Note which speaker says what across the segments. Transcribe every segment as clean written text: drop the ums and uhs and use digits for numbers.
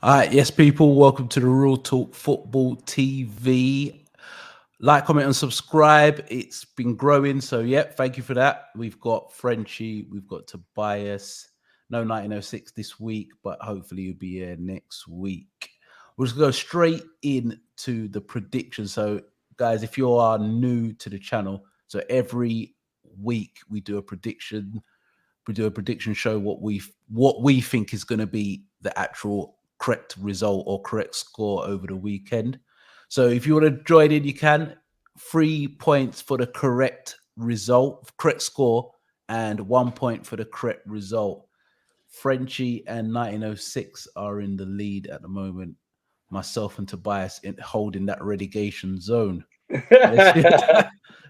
Speaker 1: All right, yes, people, welcome to the Real Talk Football TV. Like, comment, and subscribe. It's been growing, so thank you for that. We've got Frenchie, we've got Tobias. No 1906 this week, but hopefully you'll be here next week. We'll just go straight into the prediction. So, guys, if you are new to the channel, so every week we do a prediction. We do a prediction show what we think is going to be the actual correct result or correct score over the weekend. So if you want to join in, you can. 3 points for the correct result, correct score, and 1 point for the correct result. Frenchie and 1906 are in the lead at the moment. Myself and Tobias holding that relegation zone.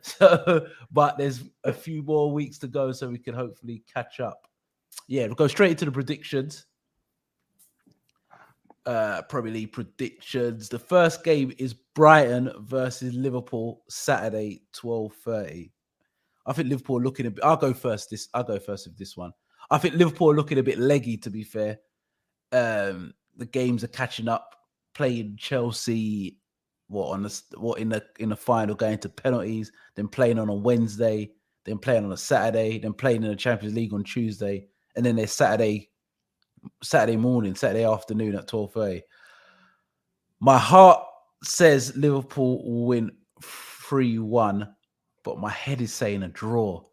Speaker 1: So, but there's a few more weeks to go, so we can hopefully catch up. Yeah, we'll go straight into the predictions. Premier League predictions. The first game is Brighton versus Liverpool, Saturday, 12:30. I think Liverpool are looking a bit. I'll go first with this one. I think Liverpool are looking a bit leggy, to be fair. The games are catching up. Playing Chelsea, in the final, going to penalties, then playing on a Wednesday, then playing on a Saturday, then playing in the Champions League on Tuesday, and then there's Saturday afternoon at 12:30. My heart says Liverpool will win 3-1, but my head is saying a draw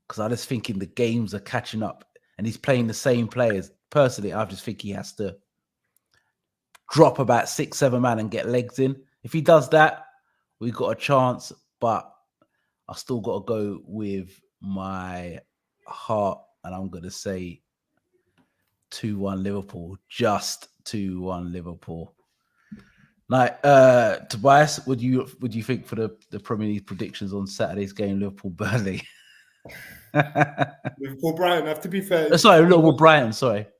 Speaker 1: because I'm just thinking the games are catching up and he's playing the same players. Personally, I just think he has to drop about 6-7 man and get legs in. If he does that, we've got a chance, but I still got to go with my heart, and I'm going to say 2-1 Liverpool, just 2-1 Liverpool. Now, Tobias, what do you think for the Premier League predictions on Saturday's game, Liverpool-Burnley?
Speaker 2: Liverpool-Brighton, I have to be fair.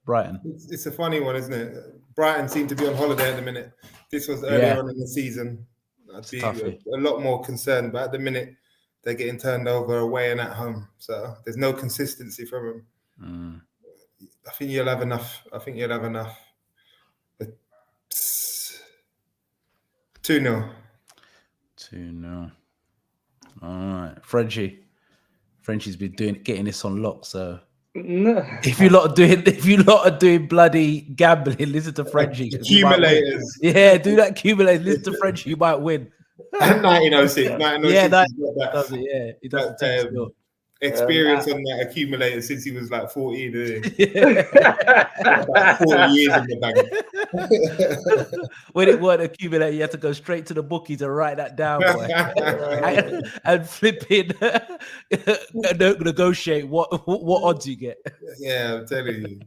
Speaker 1: Brighton.
Speaker 2: It's a funny one, isn't it? Brighton seem to be on holiday at the minute. This was earlier on in the season. I'd be a lot more concerned, but at the minute, they're getting turned over away and at home. So there's no consistency from them. I think you'll have enough. 2-0.
Speaker 1: 2-0. All right. Frenchie's been getting this on lock, so
Speaker 3: no.
Speaker 1: If you lot are doing bloody gambling, listen to Frenchie.
Speaker 2: Accumulators.
Speaker 1: Yeah, do that accumulate. Listen to Frenchie, you might win.
Speaker 2: 1906.
Speaker 1: Yeah, that does it. Yeah, he does it.
Speaker 2: Experience on that accumulator since he was like 14. About 40 years in the bank.
Speaker 1: When it weren't accumulator, you had to go straight to the bookies and write that down, boy. and flip it and negotiate what odds you get.
Speaker 2: Yeah, I'm telling you.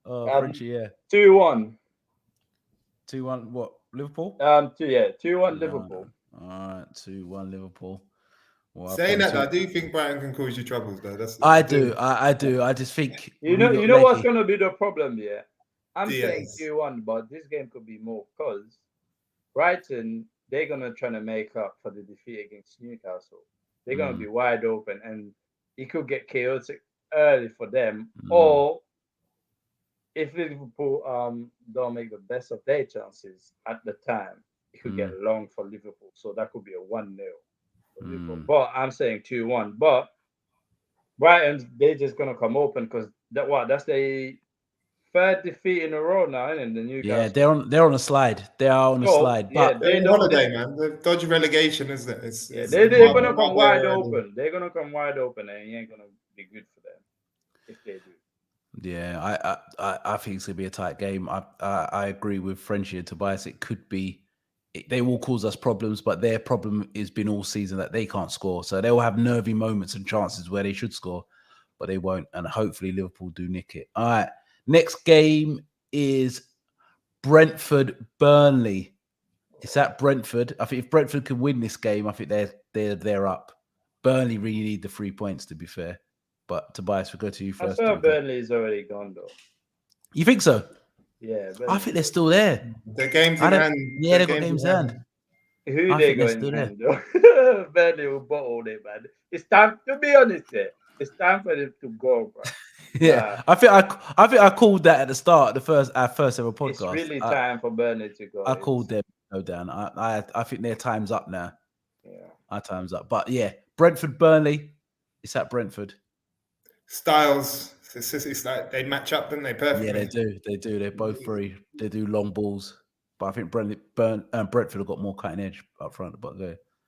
Speaker 1: Oh, Frenchie, yeah.
Speaker 3: 2-1.
Speaker 1: 2-1. What? Liverpool?
Speaker 3: 2-1 Liverpool.
Speaker 1: All right, 2-1 Liverpool. Well,
Speaker 2: saying that, I do think Brighton can cause you troubles, though.
Speaker 1: I do. I just think
Speaker 3: you know what's going to be the problem here. I'm saying 2-1, but this game could be more because Brighton, they're going to try to make up for the defeat against Newcastle. They're going to be wide open, and it could get chaotic early for them. Or if Liverpool don't make the best of their chances at the time, it could get long for Liverpool. So that could be a 1-0. But I'm saying 2-1. But Brighton, they're just gonna come open because that's their third defeat in a row now, isn't it? The Newcastle.
Speaker 1: Yeah, they're on a slide. They are on a slide. But
Speaker 2: they're on holiday, man. They're dodging relegation, isn't it?
Speaker 3: They're gonna come wide open. They're gonna come wide open, and it ain't gonna be good for them if they do.
Speaker 1: Yeah, I think it's gonna be a tight game. I agree with Frenchie and Tobias. It could be. They will cause us problems, but their problem has been all season that they can't score. So they will have nervy moments and chances where they should score, but they won't. And hopefully Liverpool do nick it. All right. Next game is Brentford Burnley. It's at Brentford. I think if Brentford can win this game, I think they're up. Burnley really need the 3 points, to be fair. But Tobias, we'll go to you first.
Speaker 3: I thought Burnley is already gone, though.
Speaker 1: You think so?
Speaker 3: Yeah,
Speaker 1: I think they're still there.
Speaker 2: The game's in hand.
Speaker 1: Yeah, they've got games in hand.
Speaker 3: Who they going to? Burnley will bottle it, man. It's time, to be honest, it's time for them to go, bro.
Speaker 1: Yeah, I think I called that at the start, our first ever podcast.
Speaker 3: It's really time for Burnley to go.
Speaker 1: I called them to go down. I think their time's up now.
Speaker 3: Yeah,
Speaker 1: our time's up. But yeah, Brentford, Burnley. It's at Brentford.
Speaker 2: Styles. It's like they match up, don't they? Perfectly.
Speaker 1: Yeah, they do. They do. They're both they do long balls. But I think Brentford have got more cutting edge up front. But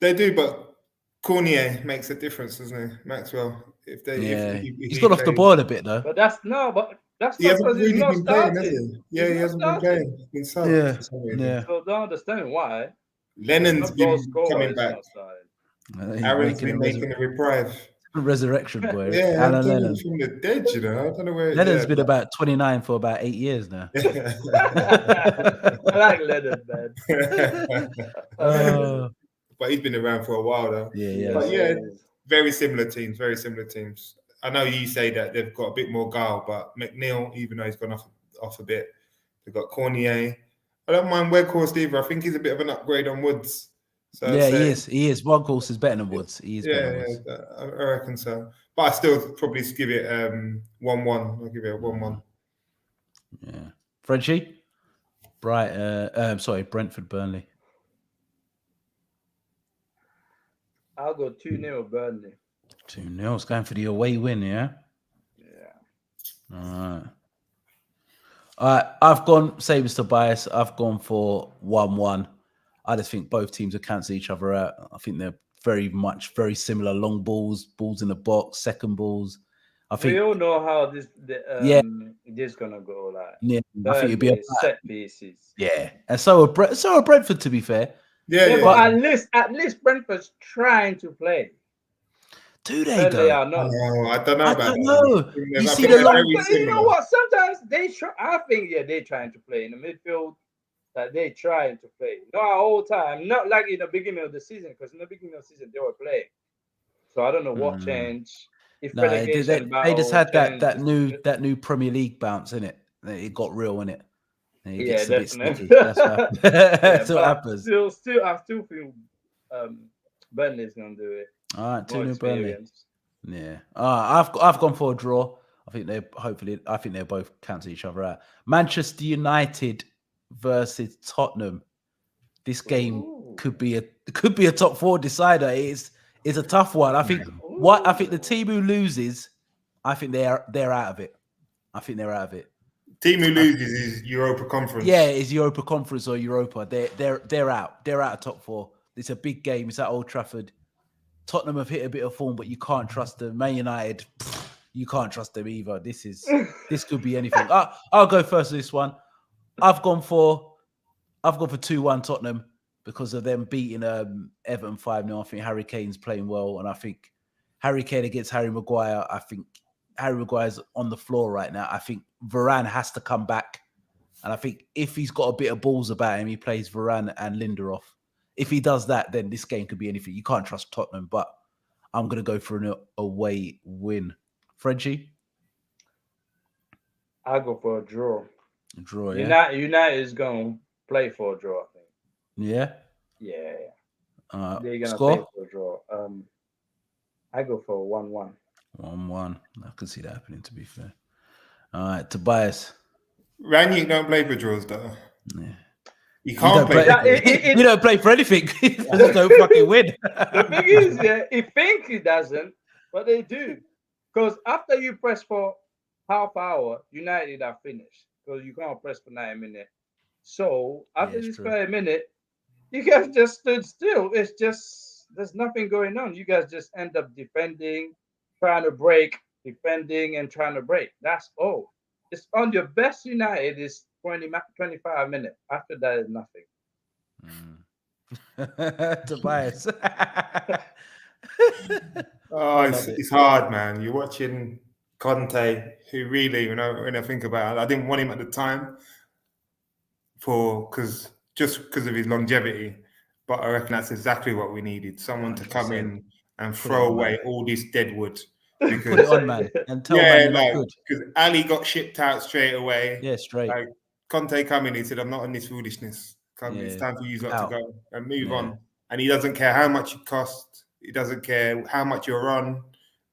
Speaker 2: they do. But Cornier makes a difference, doesn't he? Maxwell. If
Speaker 1: he's got off the boil a bit though.
Speaker 3: But that's
Speaker 2: he hasn't really been playing, has he? Yeah, he hasn't been playing. He's been subbed.
Speaker 1: Yeah.
Speaker 3: So don't understand why.
Speaker 2: Lennon's been coming back. Aaron's been making a reprieve.
Speaker 1: Resurrection boy.
Speaker 2: Yeah, Alan Lennon from the dead. You know, I don't know where.
Speaker 1: Lennon's been about 29 for about 8 years now.
Speaker 3: I like Lennon, man.
Speaker 2: But he's been around for a while though.
Speaker 1: Yeah.
Speaker 2: But yeah, very similar teams. Very similar teams. I know you say that they've got a bit more guile, but McNeil, even though he's gone off a bit, they've got Cornier. I don't mind Weghorst either. I think he's a bit of an upgrade on Woods. So
Speaker 1: yeah, he is. He is. Weghorst is better than Woods. He is better than Woods.
Speaker 2: I reckon so. But I still probably give it 1-1. I'll give it a 1-1.
Speaker 1: Yeah. Frenchie? Brentford, Burnley.
Speaker 3: I'll go 2-0 Burnley.
Speaker 1: 2-0. It's going for the away win, yeah?
Speaker 3: Yeah.
Speaker 1: All right. I've gone, same as Tobias, I've gone for 1-1. I just think both teams will cancel each other out. I think they're very similar. Long balls in the box, second balls. I think
Speaker 3: we all know how this gonna go. Like,
Speaker 1: yeah, I think it'd be a
Speaker 3: set pieces.
Speaker 1: Yeah, and so are Brentford, to be fair.
Speaker 3: Yeah, but at least Brentford's trying to play.
Speaker 1: Do they though?
Speaker 2: I don't know. I don't
Speaker 1: know. You see the long.
Speaker 3: You know what? Sometimes they try. I think they're trying to play in the midfield. That they trying to play. Not all time. Not like in the beginning of the season, because in the beginning of the season they were playing. So I don't know what changed. If
Speaker 1: they just had that new Premier League bounce in it. It got real in it.
Speaker 3: Yeah, definitely.
Speaker 1: That's what happens.
Speaker 3: I still feel Burnley's gonna do it.
Speaker 1: All right, 2-0 Burnley. Yeah. I've gone for a draw. I think they both cancel each other out. Manchester United versus Tottenham. This game could be a top 4 decider. It's a tough one. I think the team who loses, I think they're out of it. I think they're out of it.
Speaker 2: Team who loses is Europa Conference.
Speaker 1: Yeah, it's Europa Conference or Europa. They're out. They're out of top 4. It's a big game. It's at Old Trafford. Tottenham have hit a bit of form, but you can't trust them. Man United, you can't trust them either. This could be anything. I'll go first with this one. I've gone for 2-1 Tottenham because of them beating Everton 5-0. I think Harry Kane's playing well, and I think Harry Kane against Harry Maguire. I think Harry Maguire's on the floor right now. I think Varane has to come back, and I think if he's got a bit of balls about him, he plays Varane and Lindelof. If he does that, then this game could be anything. You can't trust Tottenham, but I'm going to go for an away win. Frenchie?
Speaker 3: I'll go for a draw.
Speaker 1: Draw, yeah.
Speaker 3: United is going to play for a draw, I think.
Speaker 1: Yeah?
Speaker 3: Yeah.
Speaker 1: They're going to play
Speaker 3: for a draw. I go for 1-1.
Speaker 2: 1-1.
Speaker 1: I can see that happening, to be fair. All right, Tobias.
Speaker 2: Ranić don't play for draws, though.
Speaker 1: Yeah.
Speaker 2: You can't play.
Speaker 1: You don't play for anything. You just don't fucking win.
Speaker 3: The thing is, he thinks he doesn't, but they do. Because after you press for half hour, United are finished. Because you can't press for 9 minutes. So after this 30 minutes, you guys just stood still. It's just, there's nothing going on. You guys just end up defending, trying to break, defending, and trying to break. That's all. It's on your best United is 25 minutes. After that is nothing.
Speaker 1: Tobias.
Speaker 2: It's hard, man. You're watching Conte, who really, when I think about it, I didn't want him at the time because of his longevity. But I reckon that's exactly what we needed. Someone 100%. To come in and throw away all this deadwood. Because,
Speaker 1: put it on, man. And tell man
Speaker 2: because Ali got shipped out straight away.
Speaker 1: Yeah, straight.
Speaker 2: Like, Conte come in, he said, I'm not on this foolishness. It's time for you lot to go and move on. And he doesn't care how much it costs. He doesn't care how much you're on.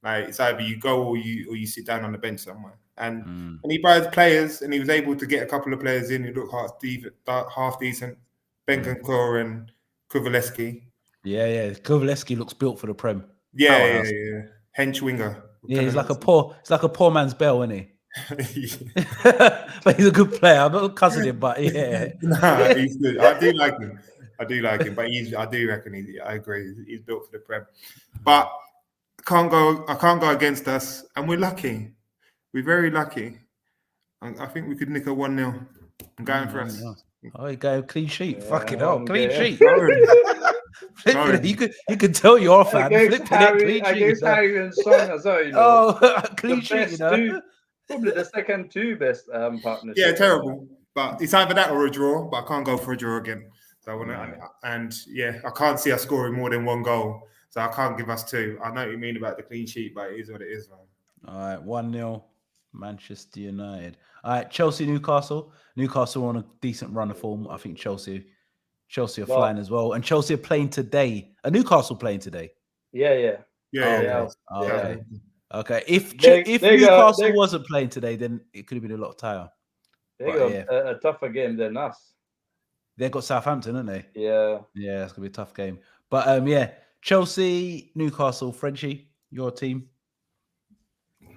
Speaker 2: Like, it's either you go or you sit down on the bench somewhere. And he buys players, and he was able to get a couple of players in who look half decent. Benkonkor and Kuvalevsky.
Speaker 1: Yeah. Kuvalevsky looks built for the Prem.
Speaker 2: Yeah. Hench winger.
Speaker 1: Yeah, he's like a poor man's Bell, isn't he? But he's a good player. I'm not cussing him, but yeah.
Speaker 2: Nah, he's good. I do like him, but I do reckon I agree. He's built for the Prem. But I can't go against us, and we're lucky. We're very lucky. I think we could nick a 1-0. I'm going for us.
Speaker 1: Oh, you go clean sheet.
Speaker 3: Yeah,
Speaker 1: Fucking hell, clean sheet.
Speaker 2: Sorry.
Speaker 1: You could tell you're a fan.
Speaker 3: Against Harry and Son as well,
Speaker 1: Oh, clean sheet,
Speaker 3: probably the second two best partners.
Speaker 2: Yeah, terrible. But it's either that or a draw. But I can't go for a draw again. So I want to, I can't see us scoring more than 1 goal. So I can't give us 2. I know what you mean about the clean sheet, but it is what it is, man.
Speaker 1: All right, 1-0, Manchester United. All right, Chelsea, Newcastle. Newcastle on a decent run of form. I think Chelsea are flying as well. And Chelsea are playing today. Are Newcastle playing today?
Speaker 3: Yeah.
Speaker 1: Okay. If Newcastle wasn't playing today, then it could have been a lot tighter.
Speaker 3: They got a tougher game than us.
Speaker 1: They've got Southampton, haven't they?
Speaker 3: Yeah.
Speaker 1: Yeah, it's going to be a tough game. But, Chelsea, Newcastle, Frenchie, your team?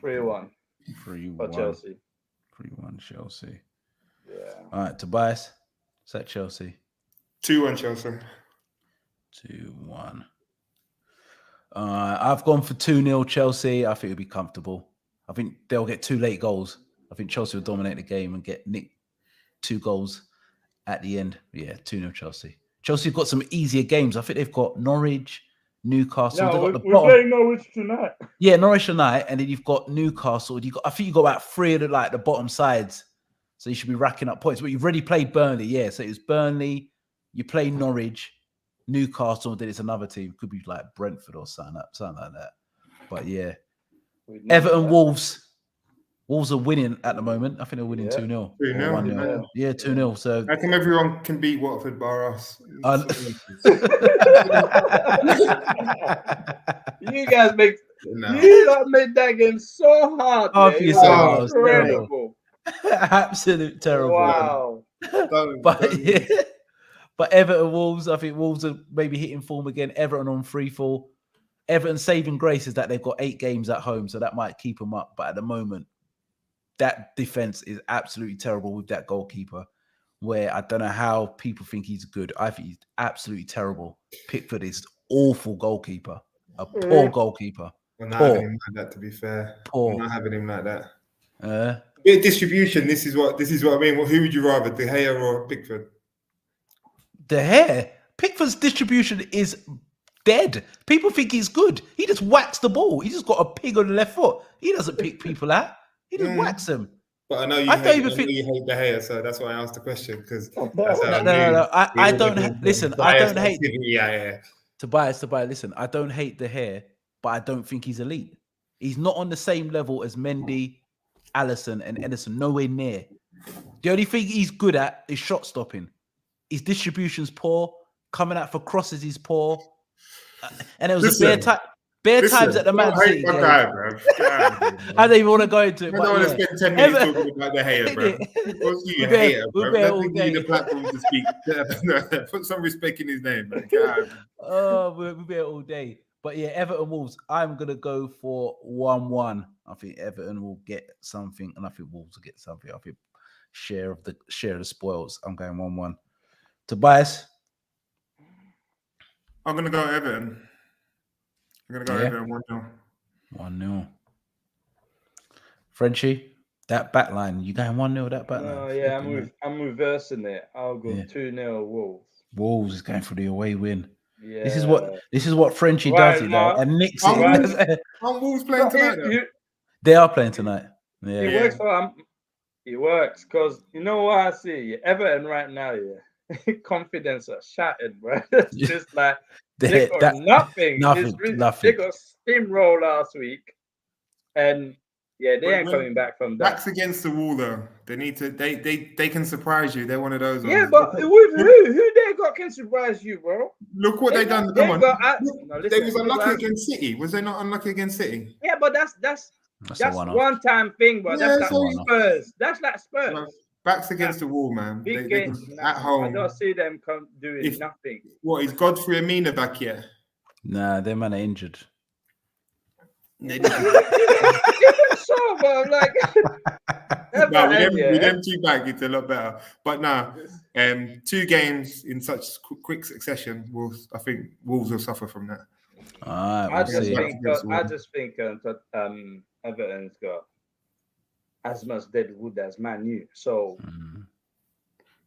Speaker 3: 3-1.
Speaker 1: 3-1.
Speaker 3: For Chelsea.
Speaker 1: 3-1 Chelsea.
Speaker 3: Yeah.
Speaker 1: All right, Tobias, is that Chelsea?
Speaker 2: 2-1 Chelsea.
Speaker 1: 2-1. I've gone for 2-0 Chelsea. I think it'll be comfortable. I think they'll get 2 late goals. I think Chelsea will dominate the game and get nicked 2 goals at the end. Yeah, 2-0 Chelsea. Chelsea have got some easier games. I think they've got Norwich, Newcastle.
Speaker 3: No, we're playing Norwich tonight.
Speaker 1: Yeah, Norwich tonight, and then you've got Newcastle. I think you've got about 3 of the bottom sides. So you should be racking up points. But you've already played Burnley, yeah. So it's Burnley, you play Norwich, Newcastle, then it's another team. Could be like Brentford or something like that. But yeah. Everton, Wolves. Wolves are winning at the moment. I think they're winning 2-0.
Speaker 2: 2-0.
Speaker 1: Yeah, 2-0. So
Speaker 2: how come everyone can beat Watford bar us?
Speaker 3: You guys make that game so hard. Incredible.
Speaker 1: Absolute terrible.
Speaker 3: Wow.
Speaker 1: But Everton, Wolves, I think Wolves are maybe hitting form again. Everton on free fall. Everton's saving grace is that they've got 8 games at home, so that might keep them up. But at the moment, that defense is absolutely terrible with that goalkeeper, where I don't know how people think he's good. I think he's absolutely terrible. Pickford is awful goalkeeper, a poor goalkeeper.
Speaker 2: We're not having him like that, to be fair. We're not having him like that. Distribution. This is what I mean. Who would you rather, De Gea or Pickford?
Speaker 1: De Gea. Pickford's distribution is dead. People think he's good. He just whacks the ball. He just got a pig on the left foot. He doesn't pick people out. He just whacks them.
Speaker 2: But I know you hate De Gea, so that's why I asked the question, because
Speaker 1: no. I don't hate.
Speaker 2: Yeah.
Speaker 1: Tobias, listen, I don't hate De Gea, but I don't think he's elite. He's not on the same level as Mendy, Alisson, and Ederson. Nowhere near. The only thing he's good at is shot stopping. His distribution's poor. Coming out for crosses is poor. And it was bare times at the Man City game. I don't even want to go into it.
Speaker 2: I don't want to spend 10 minutes talking about De Gea, bro. What's you, hater, bro? Let's give you the platform to speak. Put some respect in his name, man.
Speaker 1: We'll be here all day. But yeah, Everton Wolves, I'm going to go for 1-1. I think Everton will get something, and I think Wolves will get something. I think share of the spoils. I'm going 1-1. Tobias?
Speaker 2: I'm going to go Everton. Everton 1-0.
Speaker 1: 1-0. Frenchie, that back line, you going 1-0 that back line?
Speaker 3: Oh, yeah, I'm reversing it. I'll go 2-0 Wolves.
Speaker 1: Wolves is going for the away win.
Speaker 3: Yeah.
Speaker 1: This is what Frenchie does, and nicks it.
Speaker 2: Aren't Wolves playing tonight?
Speaker 1: They are playing tonight. Yeah.
Speaker 3: It works for him. It works because you know what I see? Everton right now, confidence are shattered, bro. It's just like they got nothing. Nothing. They got steamroll last week, and they ain't coming back from that.
Speaker 2: Backs against the wall, though. They need to. They can surprise you. They're one of those.
Speaker 3: Yeah, but with who they got can surprise you, bro?
Speaker 2: Look what they done. Come on. They was unlucky against City. Was they not unlucky against City?
Speaker 3: Yeah, but that's That's one-time thing, bro.
Speaker 2: Yeah,
Speaker 3: that's like Spurs. That's like Spurs.
Speaker 2: Well, backs against the wall, man.
Speaker 3: Big
Speaker 2: They
Speaker 3: games
Speaker 2: at home.
Speaker 3: I don't see them doing nothing.
Speaker 2: What, is Godfrey Amina back yet?
Speaker 1: Nah, their man are injured.
Speaker 3: Even so, bro, like
Speaker 2: no, with them two back, it's a lot better. But now, 2 games in such quick succession, I think Wolves will suffer from that.
Speaker 1: All right, I
Speaker 3: just think Everton's got as much deadwood as Man U. So,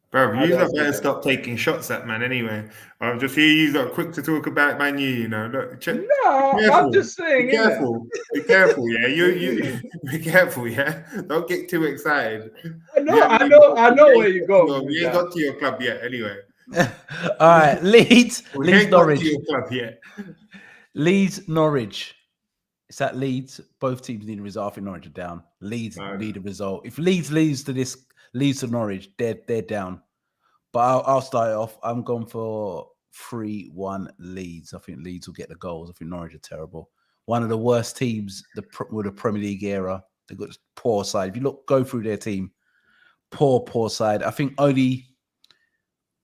Speaker 2: bro, you lot better stop taking shots at man. Anyway, I'm just here. You lot quick to talk about Man U. You know, look,
Speaker 3: I'm just saying.
Speaker 2: Be careful. Be careful. Yeah, you be careful. Yeah, don't get too excited.
Speaker 3: I know where you go.
Speaker 2: You ain't got to your club yet. Anyway.
Speaker 1: All right, Leeds Norwich.
Speaker 2: To your club yet.
Speaker 1: Leeds Norwich. It's at Leeds. Both teams need a result. I think Norwich are down. Leeds need a result. If Leeds lose to Norwich, they're down. But I'll start it off. I'm going for 3-1 Leeds. I think Leeds will get the goals. I think Norwich are terrible. One of the worst teams with the Premier League era. They've got a poor side. If you go through their team, poor side. I think only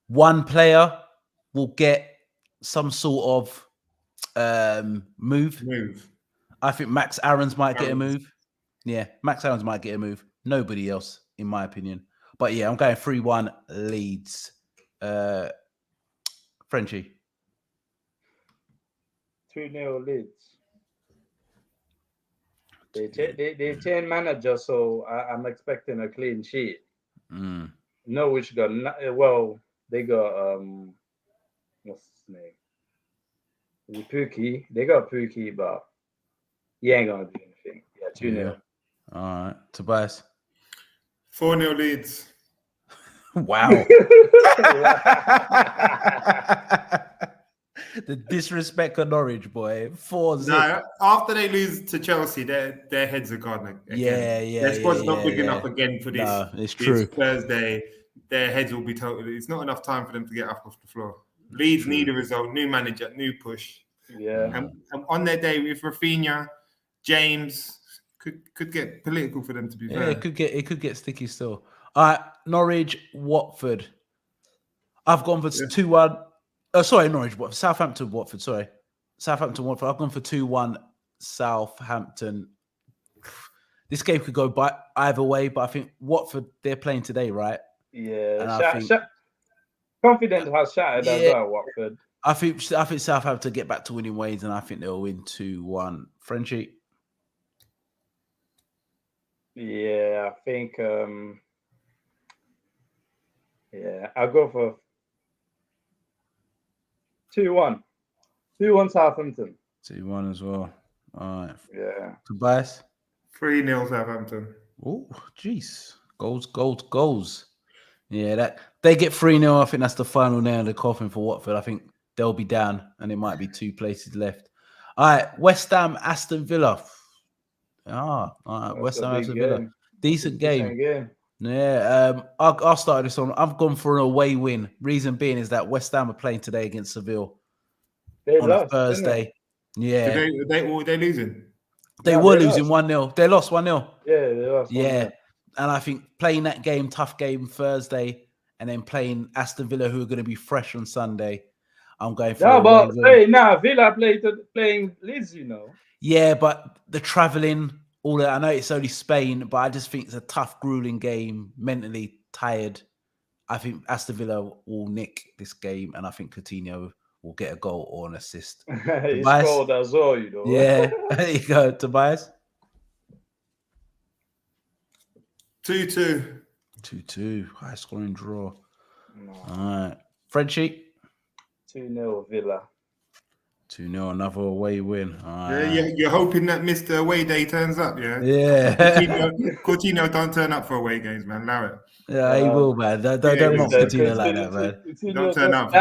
Speaker 1: one player will get some sort of move. I think Max Aarons might get a move. Yeah, Max Aarons might get a move. Nobody else, in my opinion. But yeah, I'm going 3-1 Leeds. Frenchie.
Speaker 3: 2-0 Leeds. They change manager, so I'm expecting a clean sheet. Norwich got they got what's his name? Pookie. They got Pookie, but he ain't gonna do anything. Yeah, 2-0.
Speaker 1: Yeah. All right, Tobias.
Speaker 2: 4-0 Leeds.
Speaker 1: Wow. The disrespect of Norwich, boy. 4-0.
Speaker 2: No, after they lose to Chelsea, their heads are gone again.
Speaker 1: Yeah.
Speaker 2: Their squad's not big enough again for this.
Speaker 1: No, it's true.
Speaker 2: Thursday, their heads will be totally. It's not enough time for them to get up off the floor. Leeds need a result. New manager, new push.
Speaker 3: Yeah.
Speaker 2: And on their day, with Rafinha, James could get political for them to be fair.
Speaker 1: Yeah, it could get sticky still. All right, Norwich, Watford. I've gone for 2-1. Oh, sorry, Norwich, Watford. Southampton, Watford. Sorry, Southampton, Watford. I've gone for 2-1 Southampton. This game could go by either way, but I think Watford, they're playing today, right?
Speaker 3: Yeah. Confidence has shattered as well, Watford.
Speaker 1: I think Southampton get back to winning ways, and I think they'll win 2-1. Frenchie.
Speaker 3: Yeah, I think. I'll go for 2-1. 2-1 Southampton.
Speaker 1: 2-1 as well. All right.
Speaker 3: Yeah.
Speaker 1: Tobias.
Speaker 2: 3-0 Southampton.
Speaker 1: Oh, jeez. Goals. Yeah, that they get 3-0. I think that's the final nail in the coffin for Watford. I think they'll be down, and it might be 2 places left. All right, West Ham, Aston Villa. All right, West Ham, Aston Villa. Decent game. Yeah, I'll start this on. I've gone for an away win. Reason being is that West Ham are playing today against Seville on a Thursday. Yeah.
Speaker 2: Were they losing?
Speaker 1: They were losing 1-0. They lost 1-0.
Speaker 3: Yeah, they lost 1-0.
Speaker 1: Yeah. And I think playing that game, tough game Thursday, and then playing Aston Villa, who are going to be fresh on Sunday, I'm going for
Speaker 3: Villa playing Leeds, you know.
Speaker 1: Yeah, but the travelling, all that. I know it's only Spain, but I just think it's a tough, grueling game, mentally tired. I think Aston Villa will nick this game, and I think Coutinho will get a goal or an assist.
Speaker 3: He scored as well, you know.
Speaker 1: Yeah, there you go, Tobias.
Speaker 2: 2-2.
Speaker 1: 2-2, high scoring draw. No. All right, Frenchie.
Speaker 3: 2-0 Villa.
Speaker 1: 2-0, another away win.
Speaker 2: Yeah, you're hoping that Mr. Away Day turns up, yeah?
Speaker 1: Yeah.
Speaker 2: Coutinho don't turn up for away games, man. Allow it.
Speaker 1: Yeah, he will, man. Don't mock Coutinho like that, man.
Speaker 2: Don't turn up.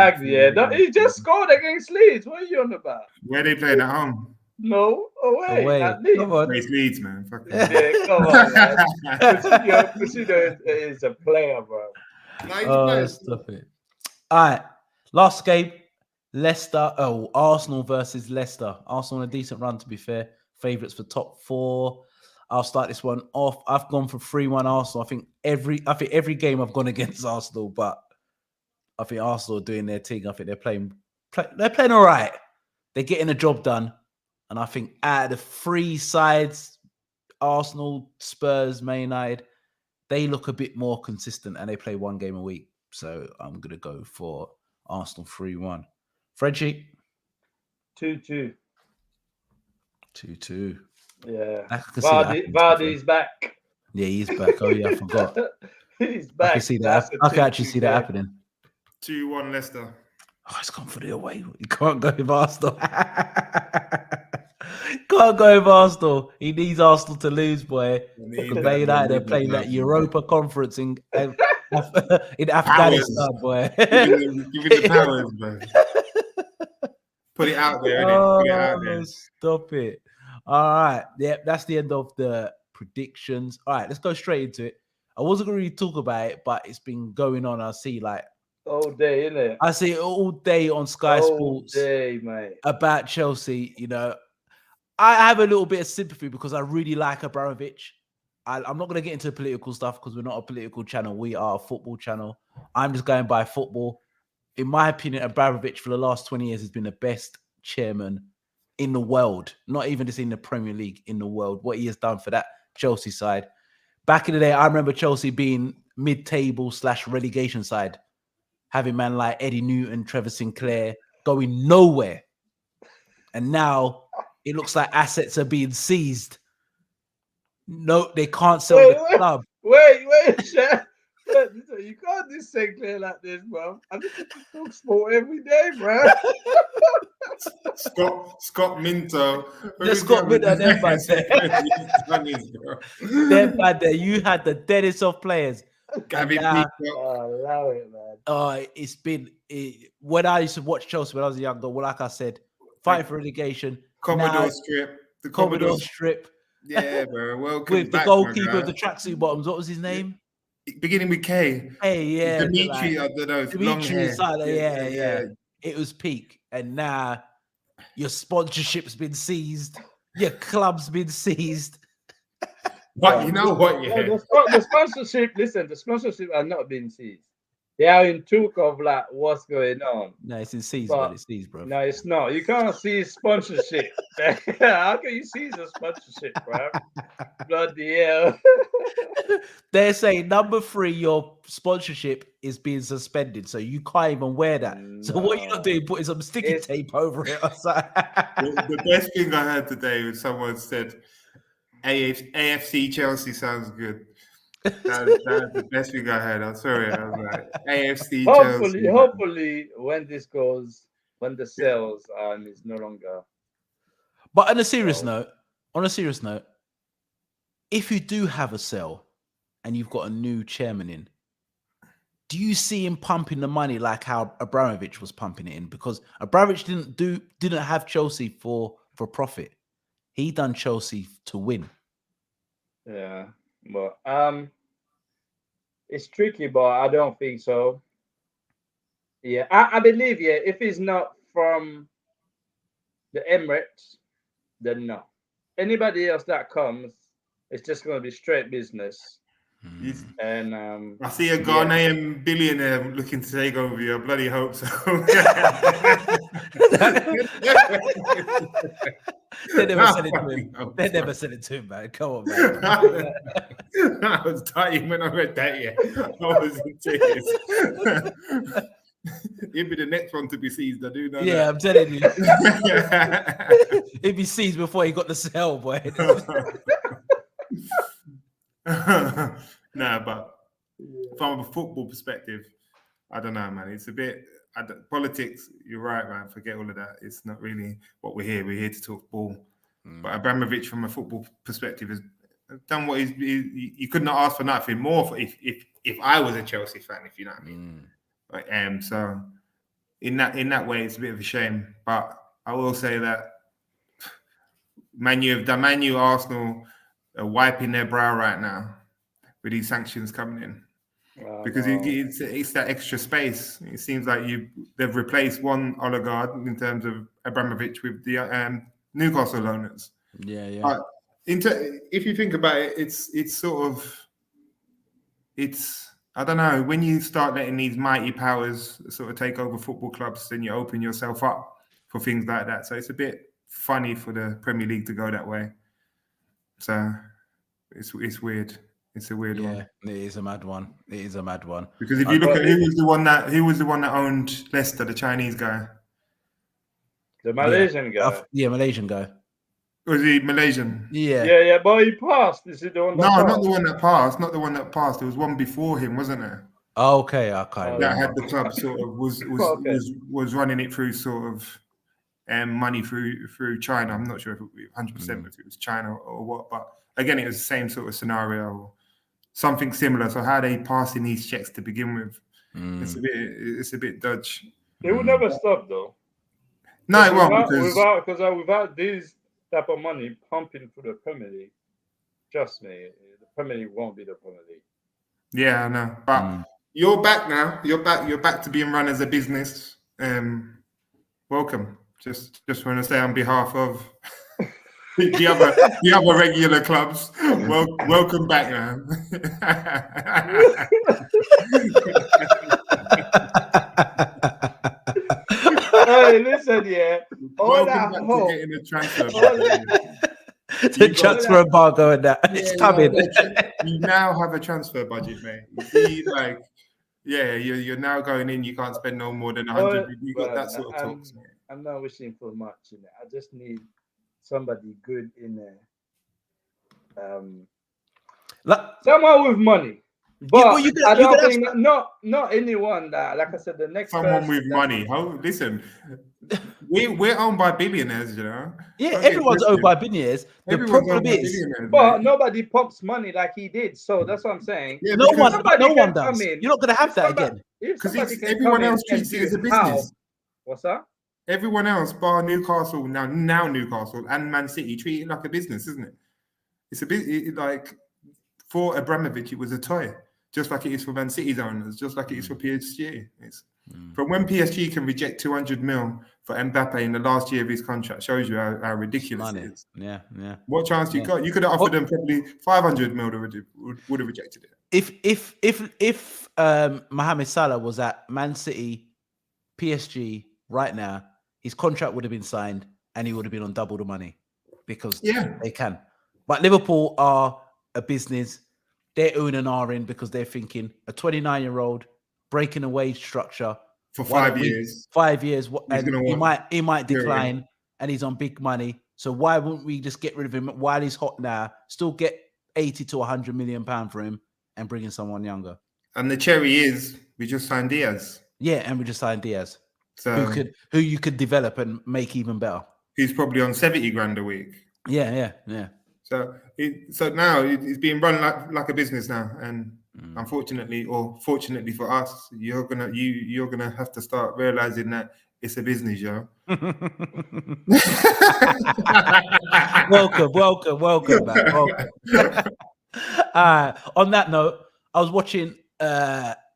Speaker 3: He just scored against Leeds. What are you on about?
Speaker 2: Where they playing at home?
Speaker 3: No, away. At Leeds.
Speaker 1: Come on.
Speaker 2: It's Leeds, man.
Speaker 3: Come on, man. Coutinho is a player, bro.
Speaker 1: Stop it. All right, last game. Arsenal versus Leicester. Arsenal on a decent run, to be fair. Favourites for top 4. I'll start this one off. I've gone for 3-1 Arsenal. I think every game I've gone against Arsenal, but I think Arsenal are doing their thing. I think they're playing all right. They're getting the job done. And I think out of the three sides, Arsenal, Spurs, Man United, they look a bit more consistent and they play one game a week. So I'm going to go for Arsenal 3-1. Frenchie?
Speaker 3: 2-2.
Speaker 1: 2-2.
Speaker 3: Yeah.
Speaker 1: I can
Speaker 3: Vardy's back.
Speaker 1: Yeah, he's back. Oh, yeah, I forgot.
Speaker 3: He's back.
Speaker 1: I can see that. I can actually see that happening.
Speaker 2: 2-1 Leicester.
Speaker 1: Oh, it's gone for the away. You can't go with Arsenal. Can't go with Arsenal. He needs Arsenal to lose, boy. Man United, they're playing that Europa Conference in Afghanistan, boy.
Speaker 2: Give it the powers, man. Put it out there, innit? Put it out there.
Speaker 1: Stop it. All right. Yeah, that's the end of the predictions. All right, let's go straight into it. I wasn't going to really talk about it, but it's been going on. I see
Speaker 3: all day, innit?
Speaker 1: I see it all day on Sky Sports.
Speaker 3: All day, mate.
Speaker 1: About Chelsea, I have a little bit of sympathy because I really like Abramovich. I'm not going to get into political stuff because we're not a political channel. We are a football channel. I'm just going by football. In my opinion, Abramovich for the last 20 years has been the best chairman in the world. Not even just in the Premier League, in the world. What he has done for that Chelsea side. Back in the day, I remember Chelsea being mid-table / relegation side. Having man like Eddie Newton, Trevor Sinclair going nowhere. And now it looks like assets are being seized. No, they can't sell the club.
Speaker 3: Wait, Chef. You can't do Sinclair like this, bro. I just talk sport every day, bro.
Speaker 2: Scott Minto.
Speaker 1: Scott Minto, they're bad there. They're bad there. You had the deadest of players.
Speaker 3: Allow it, man.
Speaker 1: It's been when I used to watch Chelsea when I was younger. Well, like I said, fighting for relegation.
Speaker 2: Commodore strip.
Speaker 1: The Commodore strip.
Speaker 2: Yeah, bro. Welcome
Speaker 1: with the goalkeeper of the tracksuit bottoms. What was his name?
Speaker 2: Beginning with K.
Speaker 1: Hey, yeah.
Speaker 2: Dimitri, I don't know.
Speaker 1: Dimitri, yeah. It was peak. And now your sponsorship's been seized. Your club's been seized.
Speaker 2: But you know what? Yeah.
Speaker 3: The sponsorship, listen, the sponsorship are not being seized. They are in talk of what's going on.
Speaker 1: No, it's in seized, but it's seized, bro.
Speaker 3: No, it's not. You can't seize sponsorship. How can you seize a sponsorship, bro? Bloody hell.
Speaker 1: They're saying number 3, your sponsorship is being suspended, so you can't even wear that. No. So what you're not doing, putting some sticky tape over it.
Speaker 2: The best thing I heard today was someone said, AFC Chelsea sounds good. That was the best thing I heard. I'm sorry. I was like, AFC Chelsea.
Speaker 3: Hopefully, when the sales is no longer.
Speaker 1: But on a serious note, if you do have a sell and you've got a new chairman in, do you see him pumping the money like how Abramovich was pumping it in? Because Abramovich didn't have Chelsea for profit. He done Chelsea to win.
Speaker 3: Yeah, but it's tricky, but I don't think so. Yeah, I believe, if it's not from the Emirates, then no. Anybody else that comes, it's just going to be straight business. And
Speaker 2: I see a Ghanaian billionaire looking to take over you. I bloody hope so.
Speaker 1: They never said it to him. They never said it to him, man. Come on, man.
Speaker 2: I was dying when I read that. Yeah, I was in tears. He'd be the next one to be seized. I do know.
Speaker 1: Yeah,
Speaker 2: that.
Speaker 1: I'm telling you. He'd be seized before he got the sell, boy.
Speaker 2: No, but from a football perspective, I don't know, man. It's a bit politics. You're right, man. Forget all of that. It's not really what we're here. We're here to talk ball. But Abramovich, from a football perspective, has done what you could not ask for nothing more. If I was a Chelsea fan, if you know what I mean. So in that way, it's a bit of a shame. But I will say that Man U, Arsenal are wiping their brow right now with these sanctions coming in. Because it's that extra space. It seems like they've replaced one oligarch in terms of Abramovich with the Newcastle owners.
Speaker 1: Yeah.
Speaker 2: But if you think about it, it's sort of I don't know, when you start letting these mighty powers sort of take over football clubs, then you open yourself up for things like that. So it's a bit funny for the Premier League to go that way. So it's weird. It's a weird one.
Speaker 1: Yeah, it is a mad one. It is a mad one.
Speaker 2: Because if you look at who was the one that owned Leicester, the Chinese guy.
Speaker 3: The Malaysian guy.
Speaker 1: Malaysian guy.
Speaker 2: Was he Malaysian?
Speaker 3: Yeah, but he passed. Is it the one that
Speaker 2: passed? Not the one that passed. Not the one that passed. There was one before him, wasn't there?
Speaker 1: Oh, okay, I can't.
Speaker 2: That had the club sort of was running it through sort of money through China. I'm not sure if it 100% if it was China or what, but again, it was the same sort of scenario or something similar. So how are they passing these checks to begin with? It's a bit dodgy.
Speaker 3: They will never stop though.
Speaker 2: No, it won't
Speaker 3: without these type of money pumping through the Premier League, trust me, the Premier League won't be the Premier League.
Speaker 2: Yeah, I know. But you're back now. You're back to being run as a business. Welcome. Just want to say on behalf of the other regular clubs, welcome back, man.
Speaker 3: Hey, listen,
Speaker 2: Welcome back to getting a transfer.
Speaker 1: The transfer embargo and that. It's coming.
Speaker 2: You now have a transfer budget, mate. You see, you're now going in. You can't spend no more than 100. You got that sort of talks, mate.
Speaker 3: I'm not wishing for much in it. I just need somebody good in there. Someone with money. But I don't think not anyone that, like I said, the next
Speaker 2: someone with money. Listen, we're owned by billionaires, you know.
Speaker 1: Yeah, everyone's owned by billionaires. The problem is,
Speaker 3: but nobody pumps money like he did. So that's what I'm saying.
Speaker 1: Yeah, no one does. You're not going to have that again
Speaker 2: because everyone else treats it as a business.
Speaker 3: What's that?
Speaker 2: Everyone else, bar Newcastle now Newcastle and Man City, treat it like a business, isn't it? It's a bit like for Abramovich, it was a toy. Just like it is for Man City's owners, just like it is for PSG. From when PSG can reject 200 mil for Mbappe in the last year of his contract, shows you how ridiculous it is.
Speaker 1: Yeah.
Speaker 2: What chance you got? You could have offered them probably 500 mil would have rejected it.
Speaker 1: If Mohamed Salah was at Man City, PSG right now, his contract would have been signed and he would have been on double the money because they can. But Liverpool are a business. They're owning R in because they're thinking a 29-year-old breaking a wage structure
Speaker 2: for 5 years.
Speaker 1: 5 years, and he might decline, and he's on big money. So why wouldn't we just get rid of him while he's hot now? Still get 80 to 100 million pound for him, and bring in someone younger.
Speaker 2: And the cherry is we just signed Diaz.
Speaker 1: Yeah, and we just signed Diaz,
Speaker 2: so
Speaker 1: who you could develop and make even better.
Speaker 2: He's probably on 70 grand a week.
Speaker 1: Yeah.
Speaker 2: So now it's being run like a business now, and unfortunately, or fortunately for us, you're gonna have to start realizing that it's a business, yo.
Speaker 1: Welcome back. On that note, I was watching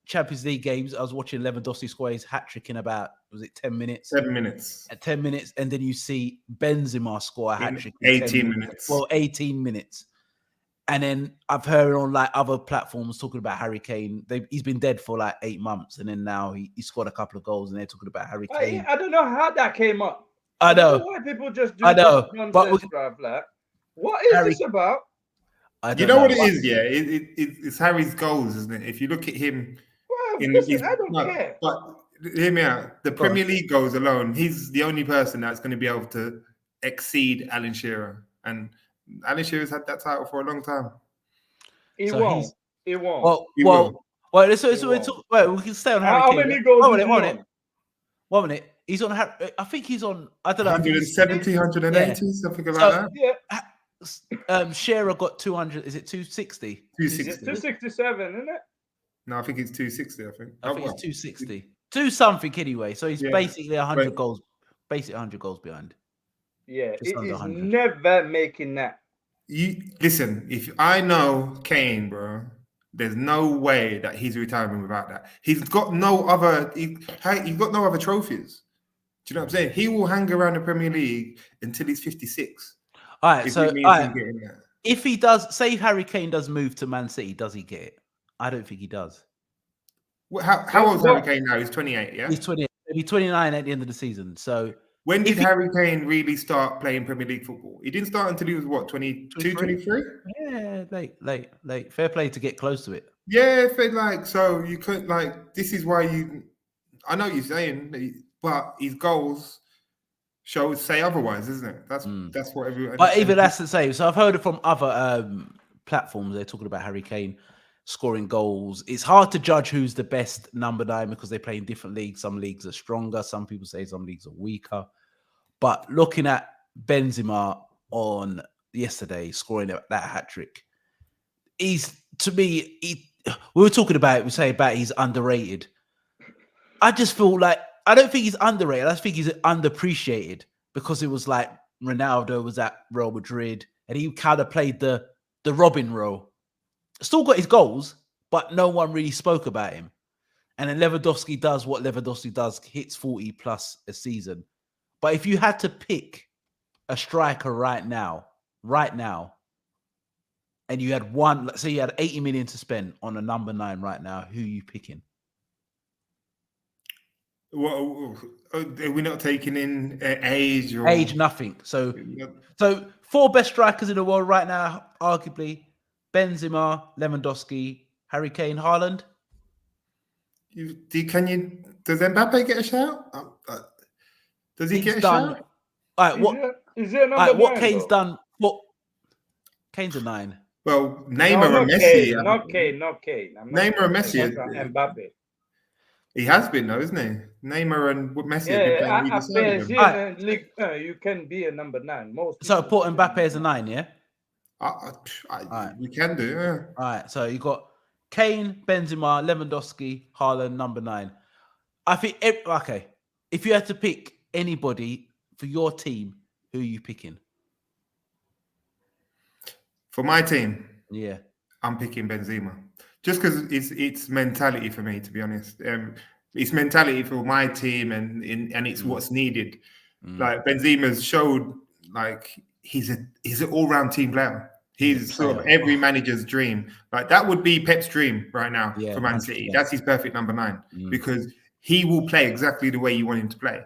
Speaker 1: Champions League games. I was watching Lewandowski score his hat trick in about 10 minutes?
Speaker 2: 7 minutes.
Speaker 1: At 10 minutes, and then you see Benzema score a hat trick
Speaker 2: in 18 minutes.
Speaker 1: Well, 18 minutes. And then I've heard on like other platforms talking about Harry Kane. He's been dead for like 8 months, and then now he scored a couple of goals, and they're talking about Harry Kane.
Speaker 3: I don't know how that came up.
Speaker 1: I know
Speaker 3: why people just do.
Speaker 1: I know,
Speaker 3: nonsense, bruv. What is this about?
Speaker 2: You know what it is, yeah. It's Harry's goals, isn't it? If you look at him,
Speaker 3: I don't care.
Speaker 2: But hear me out. The Premier League goals alone, he's the only person that's going to be able to exceed Alan Shearer, and Alan Shearer's had that title for a long time.
Speaker 3: He won't.
Speaker 1: Well, we can stay on Harry Kane.
Speaker 3: How many goals?
Speaker 1: 1 minute. He's on. I think he's on. I don't know.
Speaker 2: 170, 180, something like that.
Speaker 3: Yeah.
Speaker 1: Shearer got 200. Is it 260?
Speaker 3: 267, isn't it?
Speaker 2: No, I think it's 260. I think
Speaker 1: it's 260. Do something anyway. So he's basically 100 goals. Basically 100 goals behind.
Speaker 3: Yeah, he's never making that.
Speaker 2: Listen, if I know Kane, bro, there's no way that he's retiring without that. He's got no other. He's got no other trophies. Do you know what I'm saying? He will hang around the Premier League until he's 56.
Speaker 1: All right,
Speaker 2: if
Speaker 1: so
Speaker 2: it means he's getting that.
Speaker 1: If he does, say Harry Kane does move to Man City, does he get it? I don't think he does.
Speaker 2: How old is Harry Kane now? He's 28, yeah?
Speaker 1: He's 28. He'll be 29 at the end of the season. So
Speaker 2: when did Harry Kane really start playing Premier League football? He didn't start until he was what, 22, 23?
Speaker 1: Yeah, late. Fair play to get close to it.
Speaker 2: Yeah, so you could this is why I know you're saying, but his goals say otherwise, isn't it? That's what everyone.
Speaker 1: But even that's the same. So I've heard it from other platforms. They're talking about Harry Kane scoring goals. It's hard to judge who's the best number 9 because they play in different leagues. Some leagues are stronger. Some people say some leagues are weaker. But looking at Benzema on yesterday scoring that hat trick, to me. We were talking about it. We say about he's underrated. I just feel like I don't think he's underrated. I think he's underappreciated because it was like Ronaldo was at Real Madrid and he kind of played the Robin role. Still got his goals, but no one really spoke about him. And then Lewandowski does what Lewandowski does, hits 40 plus a season. But if you had to pick a striker right now, and you had one, let's say you had 80 million to spend on a number 9 right now, who are you picking?
Speaker 2: Well, are we not taking in age or
Speaker 1: age? Nothing. So 4 best strikers in the world right now, arguably Benzema, Lewandowski, Harry Kane, Haaland.
Speaker 2: Does Mbappe get a shout? Does he get a shout?
Speaker 1: All right,
Speaker 3: is there number 9,
Speaker 1: what Kane's done? What Kane's a 9.
Speaker 2: Well, Neymar and Messi.
Speaker 3: Not Kane.
Speaker 2: Neymar and Messi.
Speaker 3: Mbappe.
Speaker 2: He has been though, isn't he? Neymar and Messi.
Speaker 3: You can be a number 9.
Speaker 1: So put Mbappe as a 9, yeah.
Speaker 2: You can do. Yeah.
Speaker 1: All right. So you got Kane, Benzema, Lewandowski, Haaland, number 9. I think if you had to pick anybody for your team, who are you picking?
Speaker 2: For my team,
Speaker 1: yeah,
Speaker 2: I'm picking Benzema. Just because it's mentality for me, to be honest. It's mentality for my team, and it's what's needed. Like Benzema's showed, like he's an all-round team player. He's sort of every manager's dream. Like that would be Pep's dream right now for Man City. That's his perfect number 9 because he will play exactly the way you want him to play.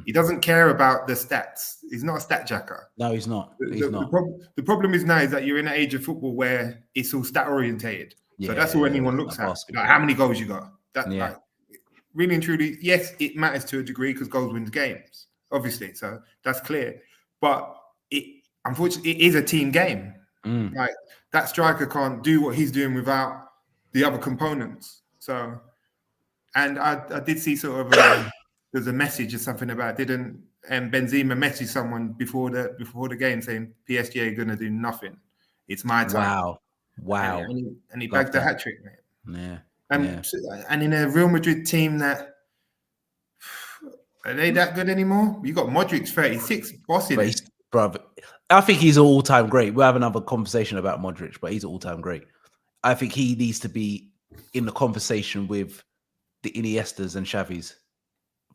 Speaker 2: He doesn't care about the stats. He's not a stat jacker.
Speaker 1: No, he's not.
Speaker 2: The problem is now is that you're in an age of football where it's all stat orientated. So that's all anyone looks at. Like how many goals you got. Like, really and truly, yes, it matters to a degree because goals wins games, obviously. So that's clear. But unfortunately, it is a team game. Like that striker can't do what he's doing without the other components. So, and I did see sort of there's a message or something about Benzema message someone before the game saying PSG are gonna do nothing. It's my time.
Speaker 1: Wow.
Speaker 2: And he bagged the hat trick, mate.
Speaker 1: Yeah.
Speaker 2: And in a Real Madrid team that are they that good anymore? You got Modric 36 bossing it.
Speaker 1: Brother, I think he's an all-time great. We'll have another conversation about Modric, but he's an all-time great. I think he needs to be in the conversation with the Iniestas and Xavis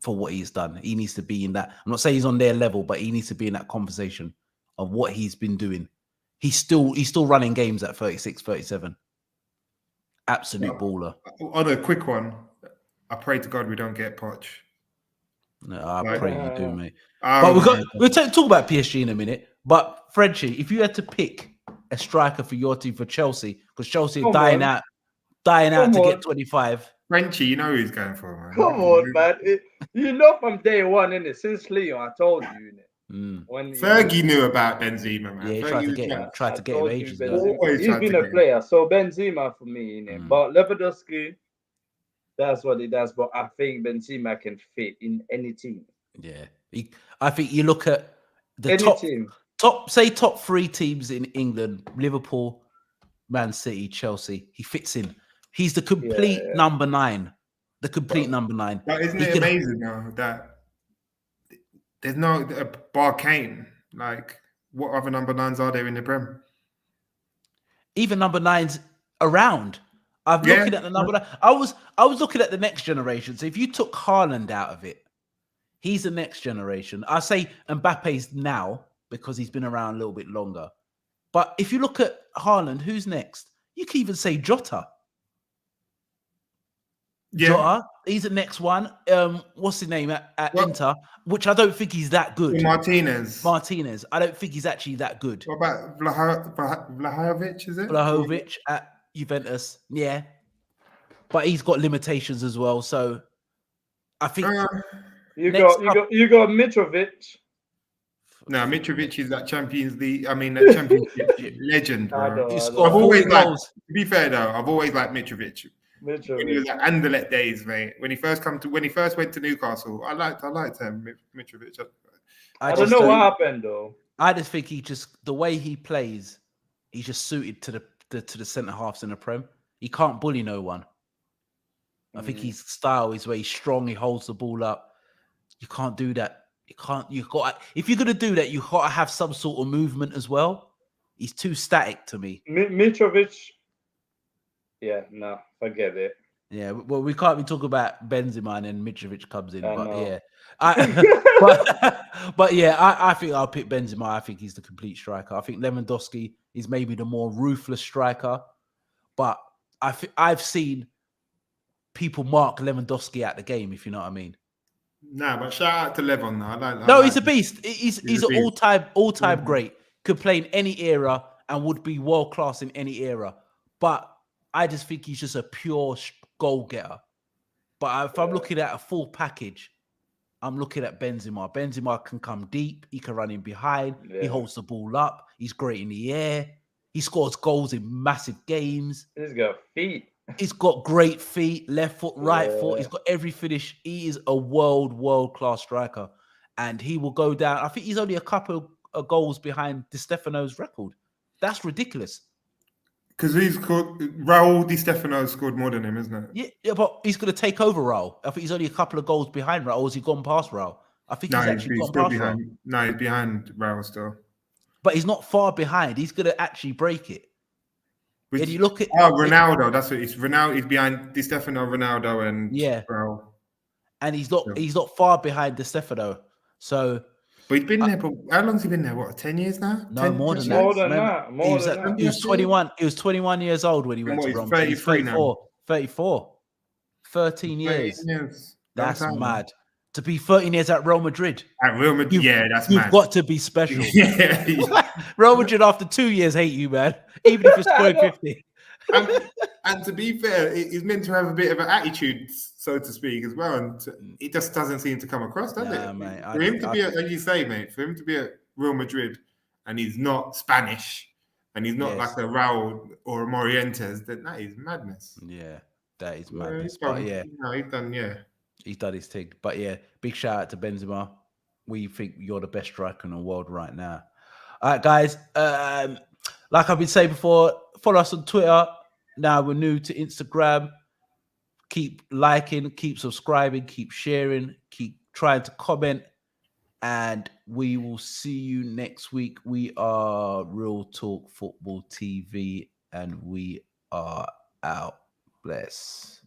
Speaker 1: for what he's done. He needs to be in that. I'm not saying he's on their level, but he needs to be in that conversation of what he's been doing. He's still running games at 36, 37. Absolute baller.
Speaker 2: On a quick one, I pray to God we don't get Poch.
Speaker 1: No, I pray you do, mate. But we'll talk about PSG in a minute. But Frenchie, if you had to pick a striker for your team for Chelsea, because Chelsea are dying out to get 25.
Speaker 2: Frenchie, you know who he's going for, man.
Speaker 3: Come on, man. You know from day one, innit? Since Leon, I told you, innit?
Speaker 2: When Fergie knew about Benzema, man.
Speaker 1: Yeah, he tried to get him ages ago.
Speaker 3: He's been a player. So Benzema for me, innit? But Lewandowski, that's what he does. But I think Benzema can fit in any team.
Speaker 1: Yeah. I think you look at the
Speaker 3: any
Speaker 1: top 3 teams in England, Liverpool, Man City, Chelsea. He fits in. He's the complete number 9. The complete number 9.
Speaker 2: But isn't it amazing now that there's no bar Kane? Like, what other number 9s are there in the Prem?
Speaker 1: Even number 9s around. I'm looking at the number 9. I was looking at the next generation. So if you took Haaland out of it, he's the next generation. I say Mbappe's now, because he's been around a little bit longer. But if you look at Haaland, who's next? You can even say Jota.
Speaker 2: Yeah.
Speaker 1: Jota, he's the next one. What's his name at Inter? Which I don't think he's that good.
Speaker 2: Martinez.
Speaker 1: I don't think he's actually that good.
Speaker 2: What about Vlahovic, is it?
Speaker 1: Vlahovic at Juventus, yeah. But he's got limitations as well. So I think
Speaker 3: you got Mitrovic.
Speaker 2: No, Mitrovic is that Champions League. I mean, that Championship legend, bro.
Speaker 1: I've always
Speaker 2: liked. To be fair though, I've always liked Mitrovic. When he was at Anderlecht days, mate. When he first went to Newcastle, I liked him, Mitrovic.
Speaker 3: I don't know what happened though.
Speaker 1: I just think the way he plays, he's just suited to the centre halves in the Prem. He can't bully no one. I think his style is where he's strong. He holds the ball up. You can't do that. If you're gonna do that, you gotta have some sort of movement as well. He's too static to me.
Speaker 3: Mitrovic. Yeah, no, forget it.
Speaker 1: Yeah, well, we can't be talking about Benzema and then Mitrovic comes in, but yeah, I think I'll pick Benzema. I think he's the complete striker. I think Lewandowski is maybe the more ruthless striker, but I've seen people mark Lewandowski at the game, if you know what I mean.
Speaker 2: Nah, but shout out to Levon though.
Speaker 1: No, he's a beast. He's an all-time great. Could play in any era and would be world class in any era. But I just think he's just a pure goal getter. But if I'm looking at a full package, I'm looking at Benzema. Benzema can come deep. He can run in behind. Yeah. He holds the ball up. He's great in the air. He scores goals in massive games.
Speaker 3: He's got feet.
Speaker 1: He's got great feet, left foot, right foot. He's got every finish. He is a world-class striker. And he will go down. I think he's only a couple of goals behind Di Stefano's record. That's ridiculous.
Speaker 2: Because Raul Di Stefano scored more than him, isn't it?
Speaker 1: Yeah, but he's going to take over Raul. I think he's only a couple of goals behind Raul. Has he gone past Raul? I think he's actually gone past
Speaker 2: behind.
Speaker 1: Raul.
Speaker 2: No, he's behind Raul still.
Speaker 1: But he's not far behind. He's going to actually break it. And you look at
Speaker 2: Ronaldo. That's what it's. Ronaldo is behind Di Stefano, Ronaldo, and Raul.
Speaker 1: And he's not far behind Di Stefano. So,
Speaker 2: but he's been there. But how long's he been there? What, 10 years now?
Speaker 1: No, more than that. He was 21. He was 21 years old when he went to Rome.
Speaker 2: 33 now.
Speaker 1: 34. 13 years.
Speaker 2: 13 years.
Speaker 1: That's mad. To be 13 years at Real Madrid.
Speaker 2: At Real Madrid, that's mad.
Speaker 1: You've got to be special.
Speaker 2: Yeah.
Speaker 1: Real Madrid after 2 years hate you, man. Even if it's scoring 50.
Speaker 2: And to be fair, he's meant to have a bit of an attitude, so to speak, as well. And it just doesn't seem to come across, does it?
Speaker 1: Mate,
Speaker 2: for him to be, as you say, mate, for him to be at Real Madrid and he's not Spanish and he's not like a Raul or a Morientes, then that is madness.
Speaker 1: Yeah, that is madness.
Speaker 2: He's
Speaker 1: done his thing. But yeah, big shout out to Benzema. We think you're the best striker in the world right now. All right, guys. Like I've been saying before, follow us on Twitter. Now we're new to Instagram. Keep liking, keep subscribing, keep sharing, keep trying to comment. And we will see you next week. We are Real Talk Football TV and we are out. Bless.